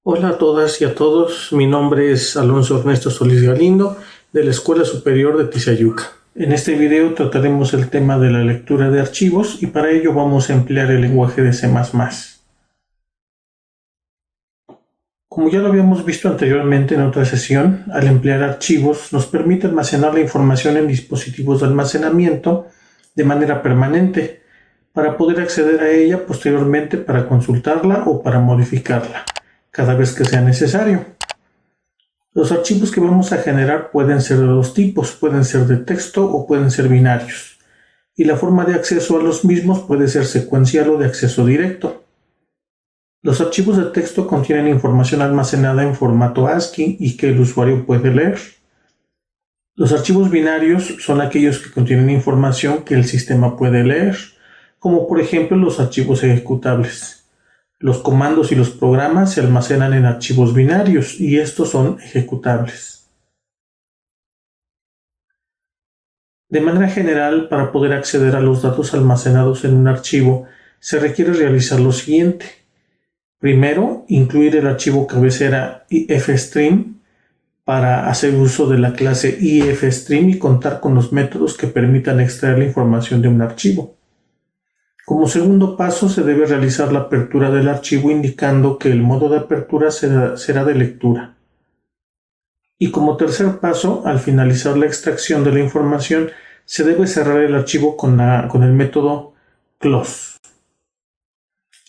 Hola a todas y a todos, mi nombre es Alonso Ernesto Solís Galindo de la Escuela Superior de Tizayuca. En este video trataremos el tema de la lectura de archivos y para ello vamos a emplear el lenguaje de C++. Como ya lo habíamos visto anteriormente en otra sesión, al emplear archivos nos permite almacenar la información en dispositivos de almacenamiento de manera permanente para poder acceder a ella posteriormente para consultarla o para modificarla cada vez que sea necesario. Los archivos que vamos a generar pueden ser de dos tipos, pueden ser de texto o pueden ser binarios, y la forma de acceso a los mismos puede ser secuencial o de acceso directo. Los archivos de texto contienen información almacenada en formato ASCII y que el usuario puede leer. Los archivos binarios son aquellos que contienen información que el sistema puede leer, como por ejemplo los archivos ejecutables. Los comandos y los programas se almacenan en archivos binarios y estos son ejecutables. De manera general, para poder acceder a los datos almacenados en un archivo, se requiere realizar lo siguiente. Primero, incluir el archivo cabecera ifstream para hacer uso de la clase ifstream y contar con los métodos que permitan extraer la información de un archivo. Como segundo paso, se debe realizar la apertura del archivo indicando que el modo de apertura será de lectura. Y como tercer paso, al finalizar la extracción de la información, se debe cerrar el archivo con el método close.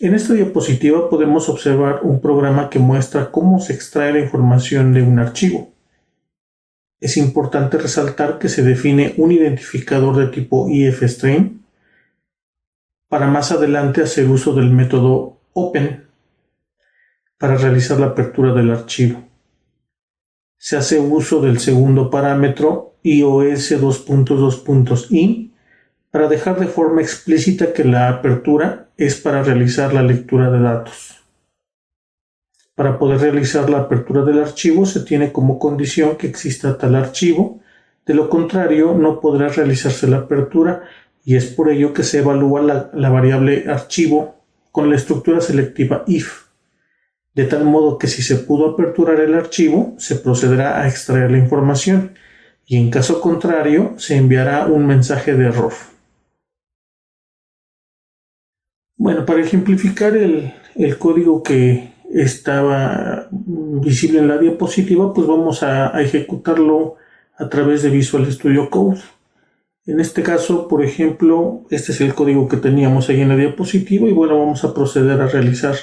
En esta diapositiva podemos observar un programa que muestra cómo se extrae la información de un archivo. Es importante resaltar que se define un identificador de tipo ifstream para más adelante hacer uso del método open para realizar la apertura del archivo. Se hace uso del segundo parámetro ios:2.2.in para dejar de forma explícita que la apertura es para realizar la lectura de datos. Para poder realizar la apertura del archivo se tiene como condición que exista tal archivo, de lo contrario no podrá realizarse la apertura y es por ello que se evalúa la variable archivo con la estructura selectiva if, de tal modo que si se pudo aperturar el archivo, se procederá a extraer la información y en caso contrario se enviará un mensaje de error. Bueno, para ejemplificar el código que estaba visible en la diapositiva, pues vamos a ejecutarlo a través de Visual Studio Code. En este caso, por ejemplo, este es el código que teníamos ahí en la diapositiva y bueno, vamos a proceder a realizar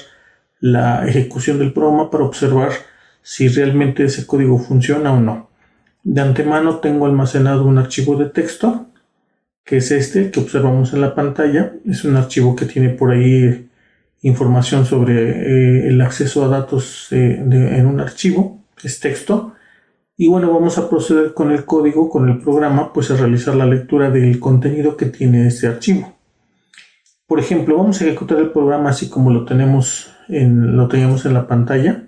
la ejecución del programa para observar si realmente ese código funciona o no. De antemano tengo almacenado un archivo de texto, que es este que observamos en la pantalla. Es un archivo que tiene por ahí información sobre el acceso a datos en un archivo, es texto. Y bueno, vamos a proceder con el código, con el programa, pues a realizar la lectura del contenido que tiene este archivo. Por ejemplo, vamos a ejecutar el programa así como lo teníamos en la pantalla,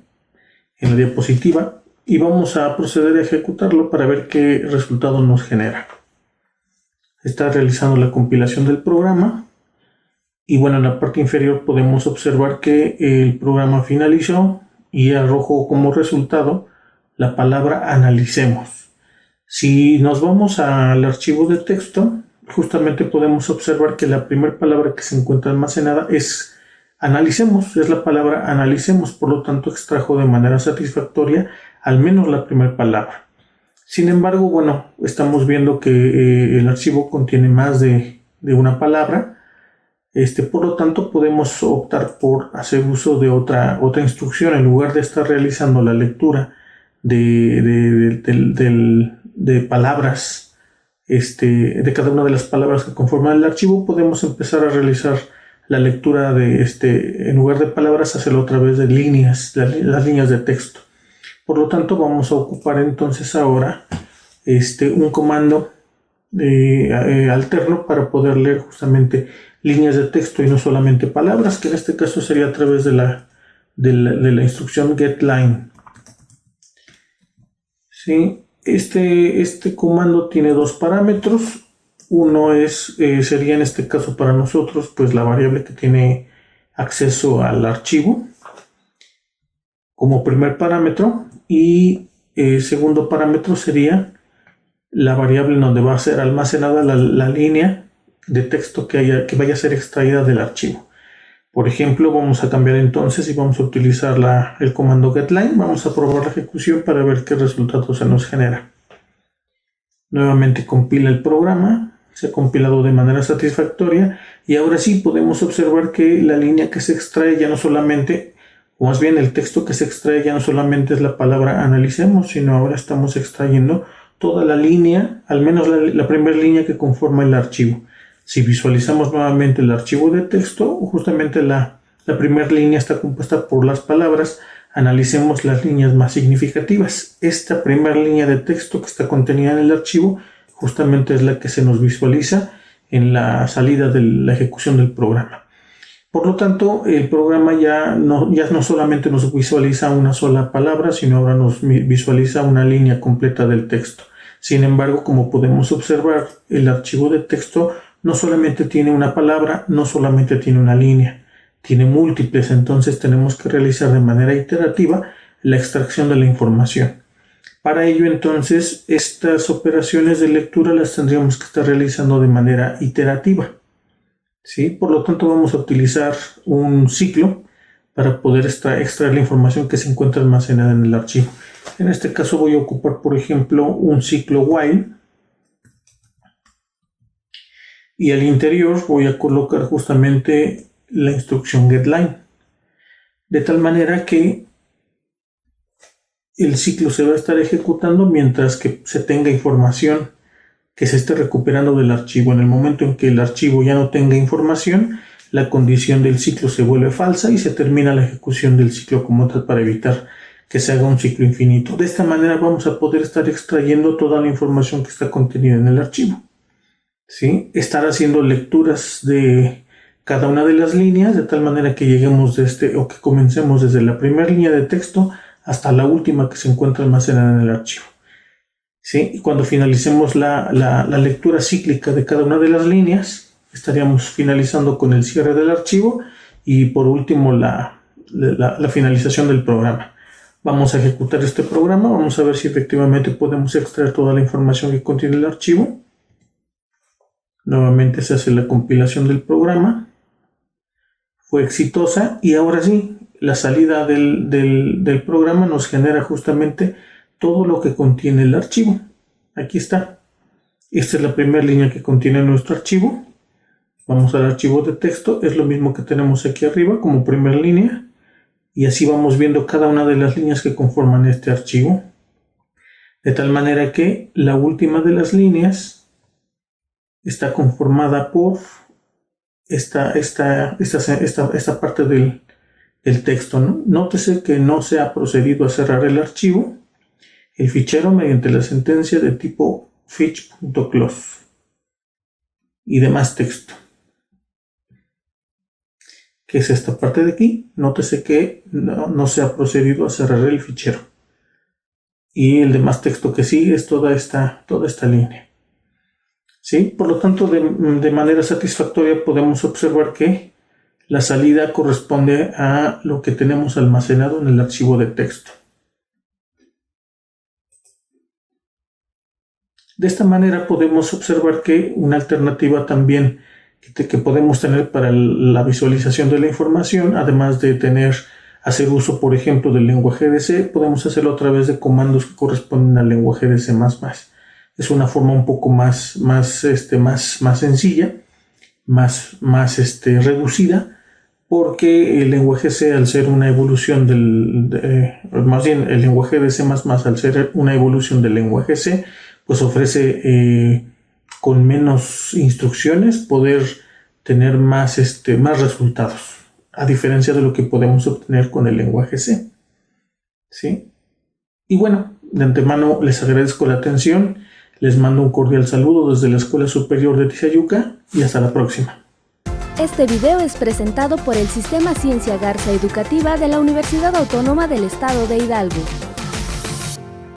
en la diapositiva, y vamos a proceder a ejecutarlo para ver qué resultado nos genera. Está realizando la compilación del programa y bueno, en la parte inferior podemos observar que el programa finalizó y arrojó como resultado la palabra analicemos. Si nos vamos al archivo de texto, justamente podemos observar que la primera palabra que se encuentra almacenada es analicemos, es la palabra analicemos, por lo tanto extrajo de manera satisfactoria al menos la primera palabra. Sin embargo, bueno, estamos viendo que el archivo contiene más de una palabra. Por lo tanto, podemos optar por hacer uso de otra instrucción en lugar de estar realizando la lectura de palabras, de cada una de las palabras que conforman el archivo. Podemos empezar a realizar la lectura en lugar de palabras, hacerlo a través de líneas, las líneas de texto. Por lo tanto, vamos a ocupar entonces ahora un comando alterno para poder leer justamente líneas de texto y no solamente palabras, que en este caso sería a través de la instrucción getLine. ¿Sí? Este comando tiene dos parámetros. Uno sería en este caso para nosotros pues la variable que tiene acceso al archivo. como primer parámetro, y el segundo parámetro sería la variable en donde va a ser almacenada la línea de texto que vaya a ser extraída del archivo. Por ejemplo, vamos a cambiar entonces y vamos a utilizar el comando getLine. Vamos a probar la ejecución para ver qué resultado se nos genera. Nuevamente compila el programa, se ha compilado de manera satisfactoria y ahora sí podemos observar que la línea que se extrae ya no solamente, o más bien el texto que se extrae ya no solamente es la palabra analicemos, sino ahora estamos extrayendo toda la línea, al menos la primera línea que conforma el archivo. Si visualizamos nuevamente el archivo de texto, justamente la primera línea está compuesta por las palabras. Analicemos las líneas más significativas. Esta primera línea de texto que está contenida en el archivo justamente es la que se nos visualiza en la salida de la ejecución del programa. Por lo tanto, el programa ya no solamente nos visualiza una sola palabra, sino ahora nos visualiza una línea completa del texto. Sin embargo, como podemos observar, el archivo de texto no solamente tiene una palabra, no solamente tiene una línea, tiene múltiples, entonces tenemos que realizar de manera iterativa la extracción de la información. Para ello, entonces, estas operaciones de lectura las tendríamos que estar realizando de manera iterativa, ¿sí? Por lo tanto, vamos a utilizar un ciclo para poder extraer la información que se encuentra almacenada en el archivo. En este caso voy a ocupar, por ejemplo, un ciclo while, y al interior voy a colocar justamente la instrucción getLine, de tal manera que el ciclo se va a estar ejecutando mientras que se tenga información que se esté recuperando del archivo. En el momento en que el archivo ya no tenga información, la condición del ciclo se vuelve falsa y se termina la ejecución del ciclo como tal para evitar que se haga un ciclo infinito. De esta manera vamos a poder estar extrayendo toda la información que está contenida en el archivo, ¿sí? Estar haciendo lecturas de cada una de las líneas de tal manera que lleguemos que comencemos desde la primera línea de texto hasta la última que se encuentra almacenada en el archivo, ¿sí? Y cuando finalicemos la lectura cíclica de cada una de las líneas, estaríamos finalizando con el cierre del archivo y por último la finalización del programa. Vamos a ejecutar este programa, vamos a ver si efectivamente podemos extraer toda la información que contiene el archivo. Nuevamente se hace la compilación del programa. Fue exitosa y ahora sí, la salida del programa nos genera justamente todo lo que contiene el archivo. Aquí está. Esta es la primera línea que contiene nuestro archivo. Vamos al archivo de texto, es lo mismo que tenemos aquí arriba como primera línea. Y así vamos viendo cada una de las líneas que conforman este archivo. De tal manera que la última de las líneas está conformada por esta parte del texto, ¿no? Nótese que no se ha procedido a cerrar el archivo, el fichero, mediante la sentencia de tipo fetch.close y demás texto. Que es esta parte de aquí. Nótese que no se ha procedido a cerrar el fichero. Y el demás texto que sigue es toda esta línea, ¿sí? Por lo tanto, de manera satisfactoria podemos observar que la salida corresponde a lo que tenemos almacenado en el archivo de texto. De esta manera podemos observar que una alternativa también que podemos tener para la visualización de la información, además de hacer uso, por ejemplo, del lenguaje de C, podemos hacerlo a través de comandos que corresponden al lenguaje de C++. Es una forma un poco más sencilla, más reducida, porque el lenguaje C, al ser una evolución más bien el lenguaje de C++, al ser una evolución del lenguaje C, pues ofrece con menos instrucciones poder tener más resultados, a diferencia de lo que podemos obtener con el lenguaje C, ¿sí? Y bueno, de antemano les agradezco la atención, les mando un cordial saludo desde la Escuela Superior de Tizayuca y hasta la próxima. Este video es presentado por el Sistema Ciencia Garza Educativa de la Universidad Autónoma del Estado de Hidalgo.